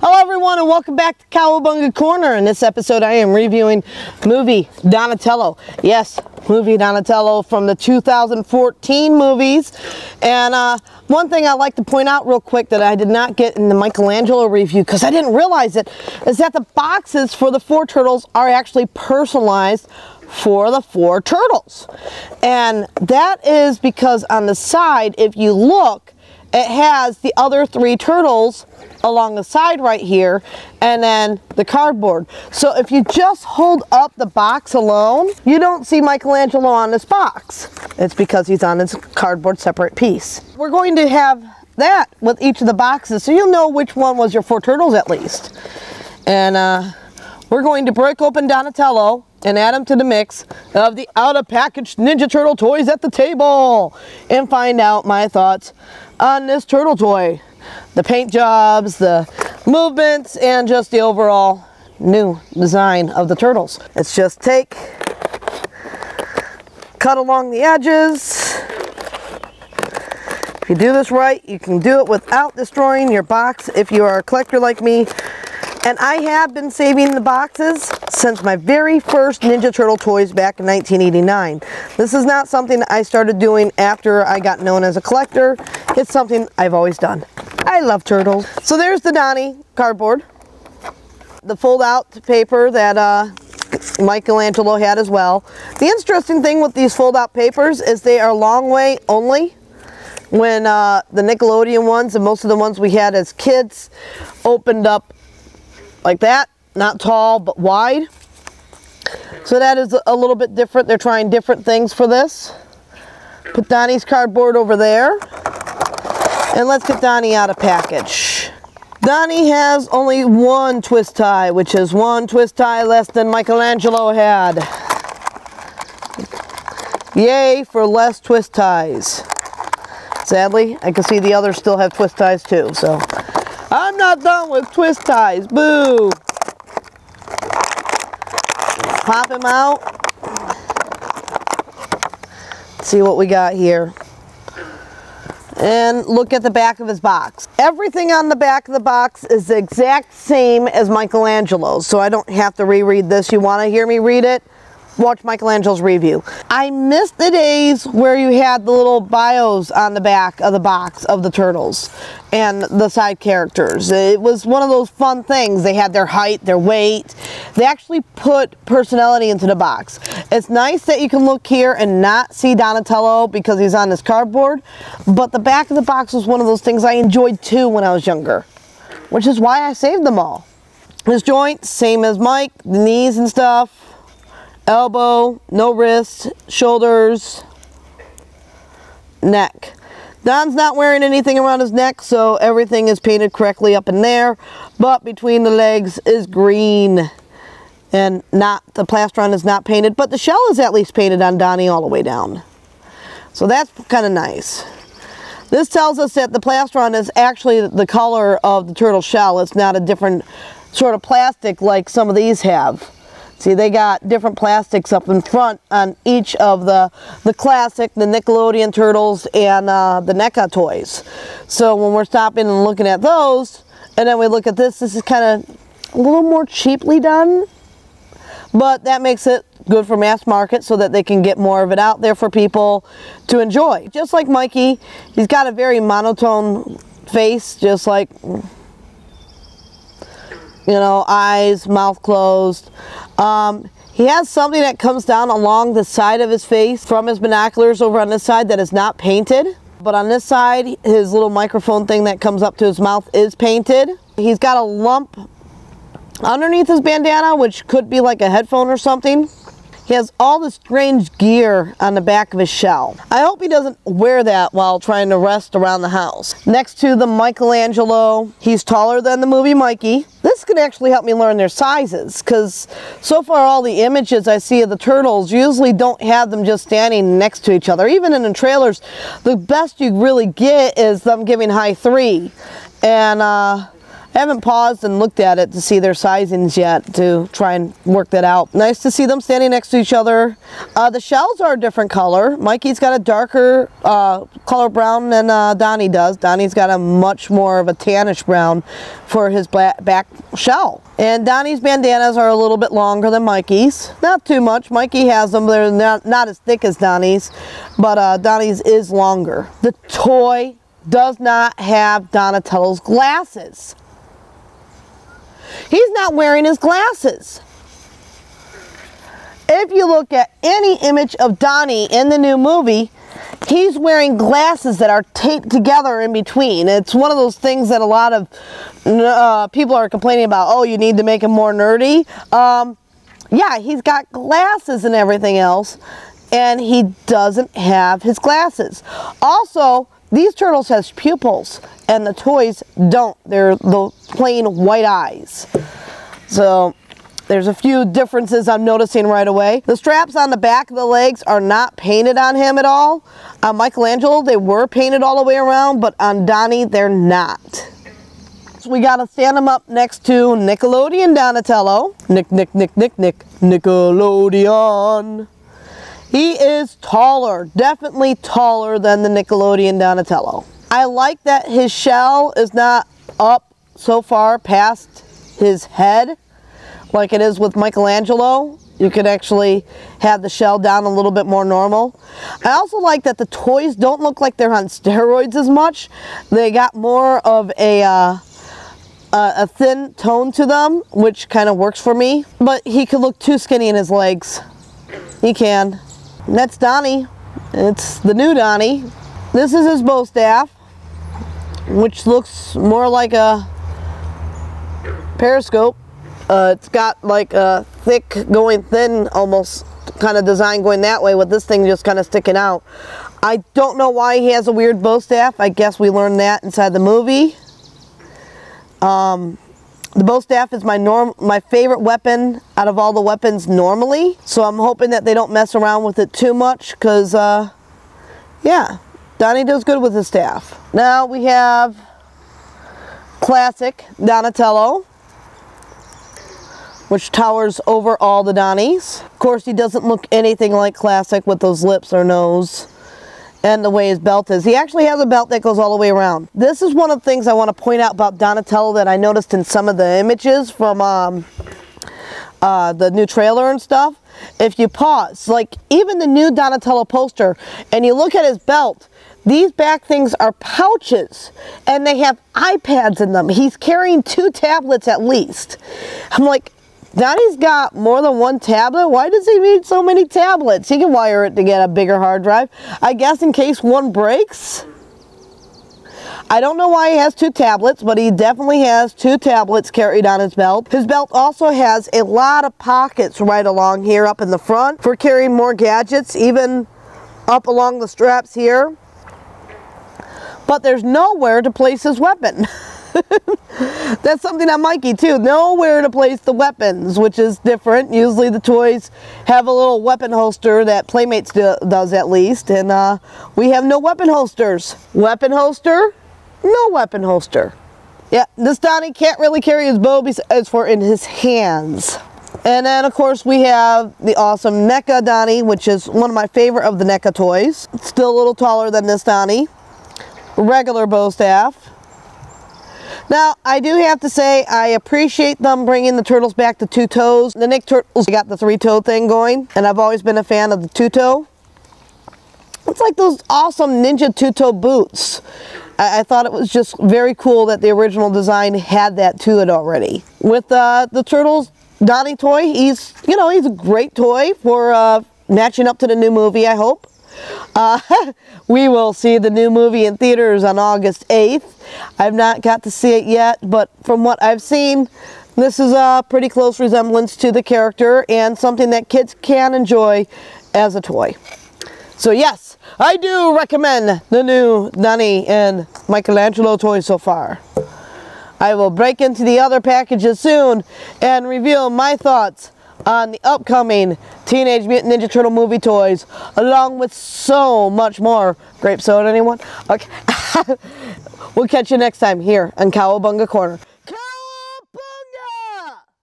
Hello everyone and welcome back to Cowabunga Corner. In this episode I am reviewing movie Donatello. Yes, movie Donatello from the 2014 movies. And one thing I'd like to point out real quick that I did not get in the Michelangelo review because I didn't realize it, is that the boxes for the 4 turtles are actually personalized for the 4 turtles. And that is because on the side, if you look, it has the other 3 turtles along the side right here, and then the cardboard. So if you just hold up the box alone, you don't see Michelangelo on this box. It's because he's on his cardboard separate piece. We're going to have that with each of the boxes, so you'll know which one was your 4 turtles at least. And we're going to break open Donatello and add him to the mix of the out-of-package Ninja Turtle toys at the table and find out my thoughts on this turtle toy. The paint jobs, the movements, and just the overall new design of the turtles. Let's just cut along the edges. If you do this right, you can do it without destroying your box if you are a collector like me. And I have been saving the boxes since my very first Ninja Turtle toys back in 1989. This is not something that I started doing after I got known as a collector. It's something I've always done. I love turtles. So there's the Donnie cardboard. The fold-out paper that Michelangelo had as well. The interesting thing with these fold-out papers is they are long way only. When the Nickelodeon ones and most of the ones we had as kids opened up like that, not tall but wide. So that is a little bit different. They're trying different things for this. Put Donnie's cardboard over there. And let's get Donnie out of package. Donnie has only 1 twist tie, which is 1 twist tie less than Michelangelo had. Yay for less twist ties. Sadly, I can see the others still have twist ties too, so I'm not done with twist ties. Boo! Pop him out. See what we got here. And look at the back of his box. Everything on the back of the box is the exact same as Michelangelo's, so I don't have to reread this. You want to hear me read it? Watch Michelangelo's review. I miss the days where you had the little bios on the back of the box of the turtles and the side characters. It was one of those fun things. They had their height, their weight. They actually put personality into the box. It's nice that you can look here and not see Donatello because he's on this cardboard, but the back of the box was one of those things I enjoyed too when I was younger, which is why I saved them all. His joint, same as Mike, the knees and stuff. Elbow, no wrist, shoulders, neck. Don's not wearing anything around his neck, so everything is painted correctly up in there, but between the legs is green, and the plastron is not painted, but the shell is at least painted on Donnie all the way down. So that's kind of nice. This tells us that the plastron is actually the color of the turtle shell. It's not a different sort of plastic like some of these have. See, they got different plastics up in front on each of the classic, the Nickelodeon turtles, and the NECA toys. So when we're stopping and looking at those, and then we look at this, this is kind of a little more cheaply done. But that makes it good for mass market so that they can get more of it out there for people to enjoy. Just like Mikey, he's got a very monotone face, just like, you know, eyes, mouth closed. He has something that comes down along the side of his face from his binoculars over on this side that is not painted. But on this side, his little microphone thing that comes up to his mouth is painted. He's got a lump underneath his bandana, which could be like a headphone or something. He has all this strange gear on the back of his shell. I hope he doesn't wear that while trying to rest around the house. Next to the Michelangelo, he's taller than the movie Mikey. This could actually help me learn their sizes, because so far all the images I see of the turtles usually don't have them just standing next to each other. Even in the trailers, the best you really get is them giving high 3. And I haven't paused and looked at it to see their sizings yet to try and work that out. Nice to see them standing next to each other. The shells are a different color. Mikey's got a darker color brown than Donnie does. Donnie's got a much more of a tannish brown for his back shell. And Donnie's bandanas are a little bit longer than Mikey's. Not too much. Mikey has them. They're not as thick as Donnie's, but Donnie's is longer. The toy does not have Donatello's glasses. He's not wearing his glasses. If you look at any image of Donnie in the new movie, he's wearing glasses that are taped together in between. It's one of those things that a lot of people are complaining about. Oh, you need to make him more nerdy. Yeah, he's got glasses and everything else, and he doesn't have his glasses. Also, these turtles has pupils, and the toys don't. They're the plain white eyes. So there's a few differences I'm noticing right away. The straps on the back of the legs are not painted on him at all. On Michelangelo, they were painted all the way around, but on Donnie, they're not. So we gotta stand him up next to Nickelodeon Donatello. Nickelodeon. He is taller, definitely taller than the Nickelodeon Donatello. I like that his shell is not up so far past his head like it is with Michelangelo. You could actually have the shell down a little bit more normal. I also like that the toys don't look like they're on steroids as much. They got more of a thin tone to them, which kind of works for me. But he could look too skinny in his legs. He can. And that's Donnie. It's the new Donnie. This is his bow staff, which looks more like a periscope. It's got like a thick going thin almost kind of design going that way, with this thing just kind of sticking out. I don't know why he has a weird bow staff. I guess we learned that inside the movie. The bow staff is my favorite weapon out of all the weapons normally, so I'm hoping that they don't mess around with it too much, because yeah, Donnie does good with his staff. Now we have classic Donatello, which towers over all the Donnies. Of course, he doesn't look anything like classic with those lips or nose and the way his belt is. He actually has a belt that goes all the way around. This is one of the things I want to point out about Donatello that I noticed in some of the images from the new trailer and stuff. If you pause, like even the new Donatello poster, and you look at his belt, these back things are pouches, and they have iPads in them. He's carrying 2 tablets at least. I'm like, Donnie's got more than 1 tablet? Why does he need so many tablets? He can wire it to get a bigger hard drive. I guess in case one breaks? I don't know why he has 2 tablets, but he definitely has 2 tablets carried on his belt. His belt also has a lot of pockets right along here up in the front for carrying more gadgets, even up along the straps here. But there's nowhere to place his weapon. That's something on Mikey too. Nowhere to place the weapons, which is different. Usually the toys have a little weapon holster that Playmates does at least, and we have no weapon holsters. Weapon holster? No weapon holster. Yeah, this Donnie can't really carry his bow besides for in his hands. And then of course we have the awesome NECA Donnie, which is one of my favorite of the NECA toys. It's still a little taller than this Donnie. Regular bow staff. Now, I do have to say, I appreciate them bringing the turtles back to 2 toes. The Nick Turtles got the 3-toe thing going, and I've always been a fan of the 2-toe. It's like those awesome ninja 2-toe boots. I thought it was just very cool that the original design had that to it already. With the Turtles Donnie toy, he's a great toy for matching up to the new movie, I hope. We will see the new movie in theaters on August 8th. I've not got to see it yet, but from what I've seen, this is a pretty close resemblance to the character and something that kids can enjoy as a toy. So yes, I do recommend the new Donnie and Michelangelo toy so far. I will break into the other packages soon and reveal my thoughts on the upcoming Teenage Mutant Ninja Turtle movie toys, along with so much more. Grape soda, anyone? Okay. We'll catch you next time here on Cowabunga Corner.